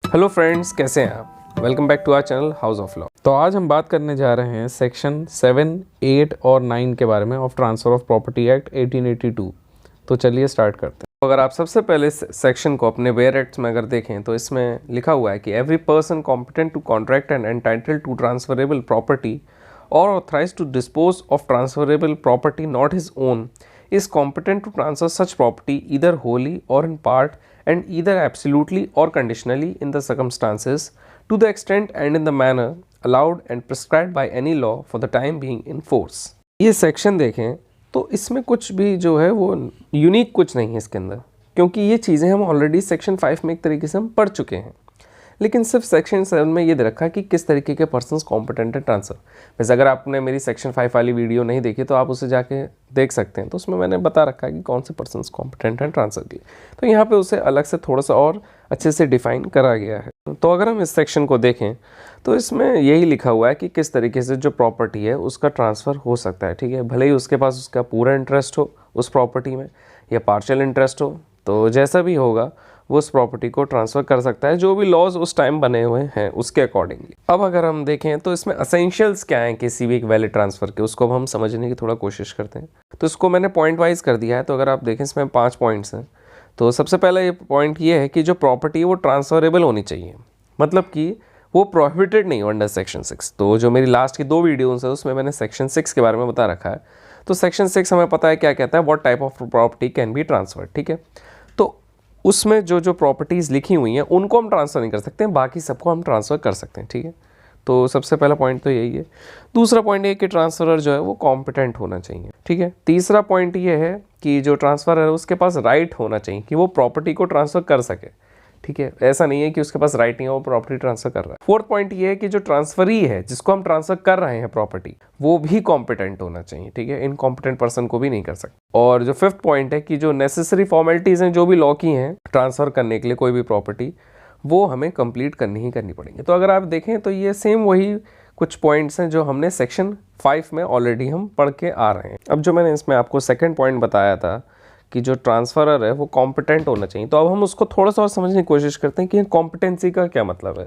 Hello friends, कैसे हैं आप? Welcome back to our channel house of law. तो आज हम बात करने जा रहे हैं सेक्शन 7, 8 और 9 के बारे में of transfer of property act 1882। तो चलिए स्टार्ट करते हैं। तो अगर आप सबसे पहले सेक्शन को अपने वेयर एक्ट्स में अगर देखें तो इसमें लिखा हुआ है कि every person competent to contract and entitled to transferable property or authorized to dispose of transferable property not his own is competent to transfer such property either wholly or in part and either absolutely or conditionally in the circumstances to the extent and in the manner allowed and prescribed by any law for the time being in force। ये section देखें तो इसमें कुछ भी जो है वो unique कुछ नहीं है इसके अंदर, क्योंकि ये चीज़ें हम ऑलरेडी सेक्शन 5 में एक तरीके से हम पढ़ चुके हैं। लेकिन सिर्फ सेक्शन 7 में ये दे रखा है कि किस तरीके के पर्सन्स कॉम्पिटेंट है ट्रांसफ़र। वैसे अगर आपने मेरी सेक्शन 5 वाली वीडियो नहीं देखी तो आप उसे जाके देख सकते हैं, तो उसमें मैंने बता रखा है कि कौन से पर्सन्स कॉम्पिटेंट हैं ट्रांसफ़र के लिए। तो यहाँ पे उसे अलग से थोड़ा सा और अच्छे से डिफ़ाइन करा गया है। तो अगर हम इस सेक्शन को देखें तो इसमें यही लिखा हुआ है कि किस तरीके से जो प्रॉपर्टी है उसका ट्रांसफ़र हो सकता है। ठीक है, भले ही उसके पास उसका पूरा इंटरेस्ट हो उस प्रॉपर्टी में या पार्शियल इंटरेस्ट हो, तो जैसा भी होगा वो उस प्रॉपर्टी को ट्रांसफ़र कर सकता है, जो भी लॉज उस टाइम बने हुए हैं उसके अकॉर्डिंगली। अब अगर हम देखें तो इसमें असेंशियल्स क्या हैं किसी भी एक वैलिड ट्रांसफ़र के, उसको अब हम समझने की थोड़ा कोशिश करते हैं। तो इसको मैंने पॉइंट वाइज कर दिया है। तो अगर आप देखें इसमें 5 पॉइंट्स हैं। तो सबसे पहला ये पॉइंट ये है कि जो प्रॉपर्टी है वो ट्रांसफरेबल होनी चाहिए, मतलब कि वो प्रोहिबिटेड नहीं हो अंडर सेक्शन 6। तो जो मेरी लास्ट की 2 वीडियोज़ है उसमें मैंने सेक्शन 6 के बारे में बता रखा है। तो सेक्शन 6 हमें पता है क्या कहता है, what type of property can be transferred. ठीक है, तो उसमें जो प्रॉपर्टीज़ लिखी हुई हैं उनको हम ट्रांसफ़र नहीं कर सकते हैं, बाकी सबको हम ट्रांसफ़र कर सकते हैं। ठीक है, तो सबसे पहला पॉइंट तो यही है। दूसरा पॉइंट ये कि ट्रांसफ़रर जो है वो कॉम्पिटेंट होना चाहिए। ठीक है, तीसरा पॉइंट ये है कि जो ट्रांसफ़रर है उसके पास राइट होना चाहिए कि वो प्रॉपर्टी को ट्रांसफ़र कर सके। ठीक है, ऐसा नहीं है कि उसके पास राइट नहीं है, वो प्रॉपर्टी ट्रांसफर कर रहा है। फोर्थ पॉइंट ये है कि जो ट्रांसफरी है जिसको हम ट्रांसफर कर रहे हैं प्रॉपर्टी, वो भी कॉम्पिटेंट होना चाहिए। ठीक है, इनकॉम्पिटेंट पर्सन को भी नहीं कर सकते। और जो फिफ्थ पॉइंट है कि जो नेसेसरी फॉर्मेलिटीज़ हैं जो भी लॉ की हैं ट्रांसफ़र करने के लिए कोई भी प्रॉपर्टी, वो हमें कंप्लीट करनी ही करनी पड़ेंगी। तो अगर आप देखें तो ये सेम वही कुछ पॉइंट्स हैं जो हमने सेक्शन 5 में ऑलरेडी हम पढ़ के आ रहे हैं। अब जो मैंने इसमें आपको सेकेंड पॉइंट बताया था कि जो ट्रांसफरर है वो कॉम्पिटेंट होना चाहिए, तो अब हम उसको थोड़ा सा और समझने की कोशिश करते हैं कि कॉम्पिटेंसी का क्या मतलब है।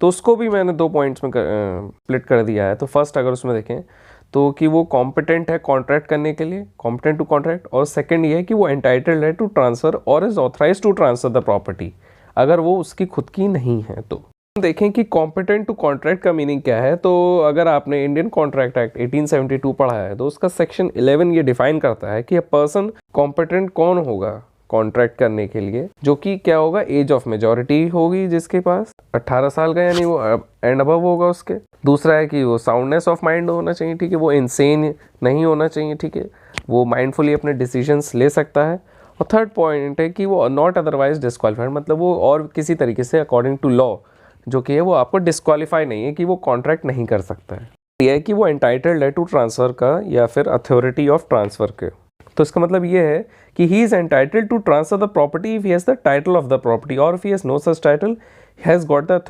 तो उसको भी मैंने 2 पॉइंट्स में स्प्लिट कर दिया है। तो फर्स्ट अगर उसमें देखें तो कि वो कॉम्पिटेंट है कॉन्ट्रैक्ट करने के लिए, कॉम्पिटेंट टू कॉन्ट्रैक्ट, और सेकंड ये है कि वो एंटाइटल्ड है टू ट्रांसफ़र और is authorise to transfer the property, अगर वो उसकी खुद की नहीं है। तो देखें कि कॉम्पिटेंट टू कॉन्ट्रैक्ट का मीनिंग क्या है। तो अगर आपने इंडियन कॉन्ट्रैक्ट एक्ट 1872 पढ़ा है तो उसका सेक्शन 11 ये डिफाइन करता है कि अ पर्सन कॉम्पिटेंट कौन होगा कॉन्ट्रैक्ट करने के लिए, जो कि क्या होगा, एज ऑफ मेजॉरिटी होगी जिसके पास 18 साल का, यानी वो एंड अबव होगा उसके। दूसरा है कि वो साउंडनेस ऑफ माइंड होना चाहिए। ठीक है, वो इनसेन नहीं होना चाहिए। ठीक है, वो माइंडफुली अपने डिसीजंस ले सकता है। और थर्ड पॉइंट है कि वो नॉट अदरवाइज डिस्क्वालीफाइड, मतलब वो और किसी तरीके से अकॉर्डिंग टू लॉ जो कि है वो आपको डिस्क्वालीफाई नहीं है कि वो कॉन्ट्रैक्ट नहीं कर सकता है। यह है कि वो एंटाइटल्ड है टू ट्रांसफ़र का या फिर अथॉरिटी ऑफ ट्रांसफ़र के। तो इसका मतलब ये है कि he is entitled to transfer the property if he has the title of the property, और if he has no such title he has got the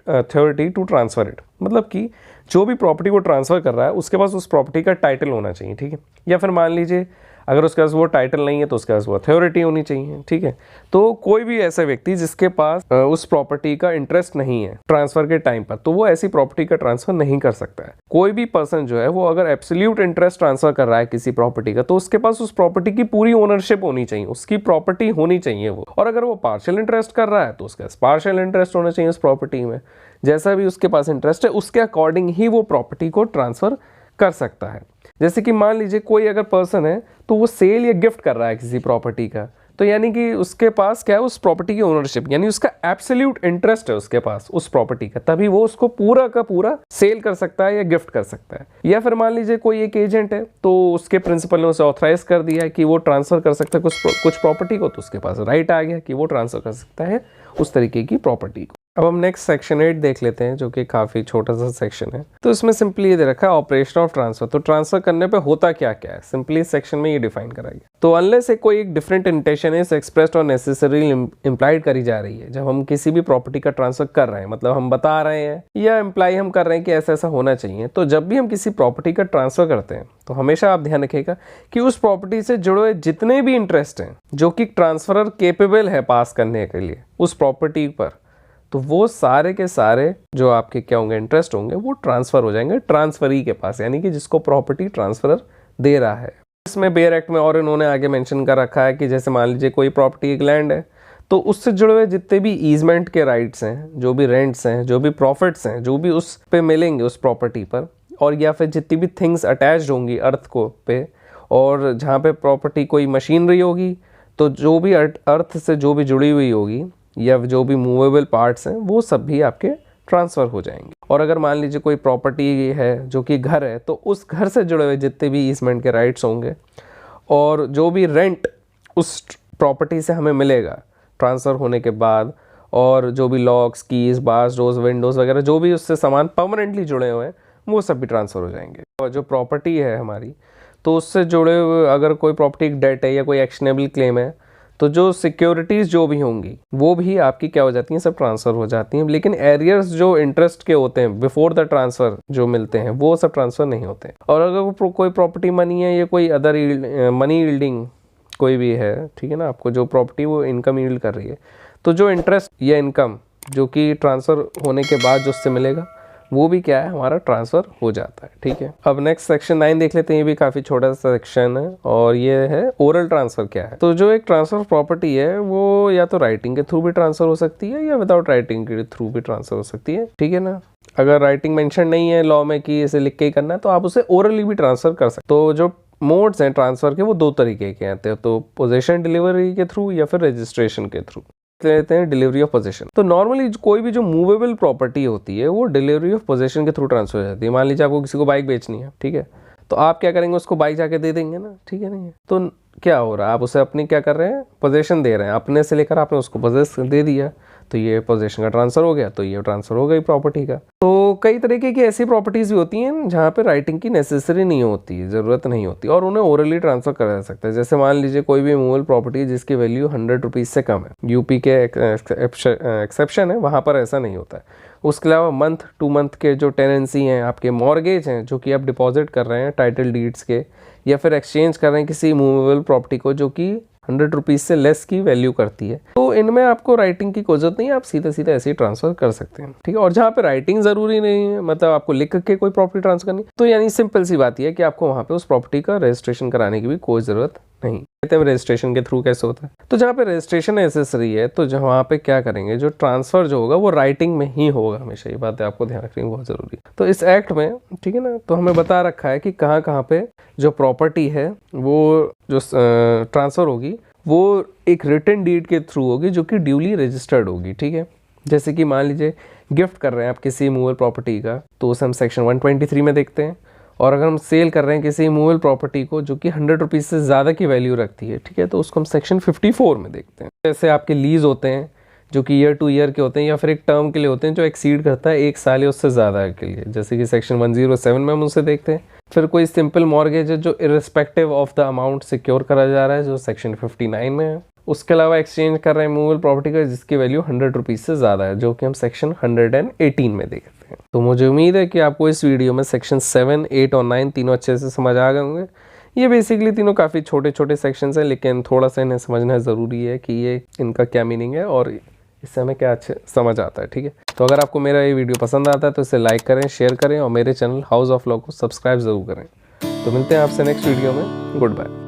authority to transfer it. मतलब कि जो भी प्रॉपर्टी को ट्रांसफ़र कर रहा है उसके पास उस प्रॉपर्टी का टाइटल होना चाहिए। ठीक है, या फिर मान लीजिए अगर उसके पास वो टाइटल नहीं है तो उसके पास वो अथॉरिटी होनी चाहिए। ठीक है, तो कोई भी ऐसा व्यक्ति जिसके पास उस प्रॉपर्टी का इंटरेस्ट नहीं है ट्रांसफर के टाइम पर, तो वो ऐसी प्रॉपर्टी का ट्रांसफर नहीं कर सकता है। कोई भी पर्सन जो है वो अगर एब्सोल्यूट इंटरेस्ट ट्रांसफर कर रहा है किसी प्रॉपर्टी का, तो उसके पास उस प्रॉपर्टी की पूरी ओनरशिप होनी चाहिए, उसकी प्रॉपर्टी होनी चाहिए वो। और अगर वो पार्शियल इंटरेस्ट कर रहा है तो उसके पास पार्शियल इंटरेस्ट होना चाहिए उस प्रॉपर्टी में। जैसा भी उसके पास इंटरेस्ट है उसके अकॉर्डिंग ही वो प्रॉपर्टी को ट्रांसफर कर सकता है। जैसे कि मान लीजिए कोई अगर पर्सन है तो वो सेल या गिफ्ट कर रहा है किसी प्रॉपर्टी का, तो यानी कि उसके पास क्या है, उस प्रॉपर्टी की ओनरशिप, यानी उसका एब्सोल्यूट इंटरेस्ट है उसके पास उस प्रॉपर्टी का, तभी वो उसको पूरा का पूरा सेल कर सकता है या गिफ्ट कर सकता है। या फिर मान लीजिए कोई एक एजेंट है तो उसके प्रिंसिपल ने उसे ऑथराइज कर दिया है कि वो ट्रांसफर कर सकता है कुछ प्रॉपर्टी को, तो उसके पास राइट आ गया कि वो ट्रांसफर कर सकता है उस तरीके की प्रॉपर्टी को। अब हम नेक्स्ट सेक्शन 8 देख लेते हैं, जो कि काफ़ी छोटा सा सेक्शन है। तो इसमें सिंपली ये दे रखा है ऑपरेशन ऑफ ट्रांसफर। तो ट्रांसफर करने पे होता क्या क्या है, सिंपली इस सेक्शन में ये डिफाइन करा गया। तो अनलेस से कोई एक डिफरेंट इंटेंशन इज एक्सप्रेस्ड और नेसेसरी इम्प्लाइड करी जा रही है, जब हम किसी भी प्रॉपर्टी का ट्रांसफर कर रहे हैं, मतलब हम बता रहे हैं या इम्प्लाई हम कर रहे हैं कि ऐसा ऐसा होना चाहिए, तो जब भी हम किसी प्रॉपर्टी का ट्रांसफर करते हैं तो हमेशा आप ध्यान रखिएगा कि उस प्रॉपर्टी से जुड़े हुए जितने भी इंटरेस्ट हैं जो कि ट्रांसफरर केपेबल है पास करने के लिए उस प्रॉपर्टी पर, तो वो सारे के सारे जो आपके क्या होंगे, इंटरेस्ट होंगे, वो ट्रांसफ़र हो जाएंगे ट्रांसफरी के पास, यानी कि जिसको प्रॉपर्टी ट्रांसफर दे रहा है। इसमें बेयर एक्ट में और इन्होंने आगे मेंशन कर रखा है कि जैसे मान लीजिए कोई प्रॉपर्टी एक लैंड है, तो उससे जुड़े हुए जितने भी ईजमेंट के राइट्स हैं, जो भी रेंट्स हैं, जो भी प्रॉफिट्स हैं, जो भी उस पे मिलेंगे उस प्रॉपर्टी पर, और या फिर जितनी भी थिंग्स अटैच्ड होंगी अर्थ को पे, और जहाँ पे प्रॉपर्टी कोई मशीनरी होगी, तो जो भी अर्थ से जो भी जुड़ी हुई होगी या जो भी मूवेबल पार्ट्स हैं, वो सब भी आपके ट्रांसफ़र हो जाएंगे। और अगर मान लीजिए कोई प्रॉपर्टी है जो कि घर है, तो उस घर से जुड़े हुए जितने भी ईजमेंट के राइट्स होंगे और जो भी रेंट उस प्रॉपर्टी से हमें मिलेगा ट्रांसफ़र होने के बाद, और जो भी locks, keys, bars, doors, Windows वगैरह जो भी उससे सामान परमानेंटली जुड़े हुए हैं, वो सब भी ट्रांसफ़र हो जाएंगे। और जो प्रॉपर्टी है हमारी, तो उससे जुड़े हुए अगर कोई प्रॉपर्टी डेट है या कोई एक्शनेबल क्लेम है, तो जो सिक्योरिटीज़ जो भी होंगी वो भी आपकी क्या हो जाती हैं, सब ट्रांसफ़र हो जाती हैं। लेकिन एरियर्स जो इंटरेस्ट के होते हैं बिफोर द ट्रांसफ़र जो मिलते हैं, वो सब ट्रांसफ़र नहीं होते। और अगर कोई प्रॉपर्टी मनी है या कोई अदर मनी यील्डिंग कोई भी है, ठीक है ना, आपको जो प्रॉपर्टी वो इनकम यील्ड कर रही है, तो जो इंटरेस्ट या इनकम जो कि ट्रांसफ़र होने के बाद जो उससे मिलेगा, वो भी क्या है, हमारा ट्रांसफ़र हो जाता है। ठीक है, अब नेक्स्ट सेक्शन 9 देख लेते हैं। ये भी काफ़ी छोटा सा सेक्शन है और ये है ओरल ट्रांसफ़र क्या है। तो जो एक ट्रांसफ़र प्रॉपर्टी है वो या तो राइटिंग के थ्रू भी ट्रांसफ़र हो सकती है या विदाउट राइटिंग के थ्रू भी ट्रांसफ़र हो सकती है। ठीक है ना, अगर राइटिंग मेंशन नहीं है लॉ में कि इसे लिख के ही करना है, तो आप उसे ओरली भी ट्रांसफ़र कर सकते। तो जो मोड्स हैं ट्रांसफ़र के, वो दो तरीके के आते हैं, तो पोजेशन डिलीवरी के थ्रू या फिर रजिस्ट्रेशन के थ्रू। लेते हैं डिलीवरी ऑफ पोजेशन। तो नॉर्मली कोई भी जो मूवेबल प्रॉपर्टी होती है वो डिलीवरी ऑफ पोजेशन के थ्रू ट्रांसफर हो जाती है। मान लीजिए आपको किसी को बाइक बेचनी है, ठीक है, तो आप क्या करेंगे, उसको बाइक जाके दे देंगे ना, ठीक है नहीं है, तो क्या हो रहा है, आप उसे अपनी क्या कर रहे हैं, पोजेशन दे रहे हैं, अपने से लेकर आपने उसको पोजेस दे दिया, तो ये पोजेशन का ट्रांसफर हो गया, तो ये ट्रांसफर हो गई प्रॉपर्टी का। तो कई तरीके की ऐसी प्रॉपर्टीज भी होती हैं जहाँ पे राइटिंग की नेसेसरी नहीं होती, ज़रूरत नहीं होती, और उन्हें ओरली ट्रांसफर करा जा सकता है। जैसे मान लीजिए कोई भी मूवेबल प्रॉपर्टी जिसकी वैल्यू 100 रुपीज़ से कम है, यूपी के एक्सेप्शन है, वहाँ पर ऐसा नहीं होता है। उसके अलावा मंथ टू मंथ के जो टेनेंसी हैं, आपके मॉर्गेज हैं जो कि आप डिपॉजिट कर रहे हैं टाइटल डीड्स के, या फिर एक्सचेंज कर रहे हैं किसी मूवेबल प्रॉपर्टी को जो कि 100 रुपीज़ से लेस की वैल्यू करती है, तो इनमें आपको राइटिंग की कोई जरूरत नहीं है, आप सीधे सीधे ऐसे ही ट्रांसफर कर सकते हैं। ठीक है, और जहाँ पे राइटिंग ज़रूरी नहीं है, मतलब आपको लिख के कोई प्रॉपर्टी ट्रांसफर करनी, तो यानी सिंपल सी बात यह है कि आपको वहाँ पे उस प्रॉपर्टी का रजिस्ट्रेशन कराने की भी कोई ज़रूरत नहीं। कहते हैं रजिस्ट्रेशन के थ्रू कैसे होता है, तो जहाँ पे रजिस्ट्रेशन नेसेसरी है, तो वहाँ पे क्या करेंगे, जो ट्रांसफर जो होगा वो राइटिंग में ही होगा हमेशा। ये बात है आपको ध्यान रखनी बहुत ज़रूरी है। तो इस एक्ट में, ठीक है ना, तो हमें बता रखा है कि कहाँ कहाँ पे जो प्रॉपर्टी है वो जो ट्रांसफ़र होगी वो एक रिटन डीड के थ्रू होगी जो कि ड्यूली रजिस्टर्ड होगी। ठीक है, जैसे कि मान लीजिए गिफ्ट कर रहे हैं आप किसी मूवेबल प्रॉपर्टी का, तो उसे हम सेक्शन 123 में देखते हैं। और अगर हम सेल कर रहे हैं किसी मूवेबल प्रॉपर्टी को जो कि 100 रुपीज़ से ज़्यादा की वैल्यू रखती है, ठीक है, तो उसको हम सेक्शन 54 में देखते हैं। जैसे आपके लीज होते हैं जो कि ईयर टू ईयर के होते हैं, या फिर एक टर्म के लिए होते हैं जो एक्सीड करता है 1 साल या उससे ज़्यादा के लिए, जैसे कि सेक्शन 107 में हम उसे देखते हैं। फिर कोई सिंपल मॉर्गेज है जो irrespective of the amount secure करा जा रहा है, जो सेक्शन 59 में है। उसके अलावा एक्सचेंज कर रहे हैं मूवेबल प्रॉपर्टी का जिसकी वैल्यू 100 रुपीज़ से ज़्यादा है, जो कि हम सेक्शन 118 में देखते हैं। तो मुझे उम्मीद है कि आपको इस वीडियो में सेक्शन 7, 8 और 9 तीनों अच्छे से समझ आ गए होंगे। ये बेसिकली तीनों काफ़ी छोटे छोटे सेक्शंस हैं, लेकिन थोड़ा सा इन्हें समझना ज़रूरी है कि ये इनका क्या मीनिंग है और इससे हमें क्या अच्छे समझ आता है। ठीक है, तो अगर आपको मेरा ये वीडियो पसंद आता है तो इसे लाइक करें, शेयर करें और मेरे चैनल हाउस ऑफ लॉ को सब्सक्राइब ज़रूर करें। तो मिलते हैं आपसे नेक्स्ट वीडियो में। Good bye.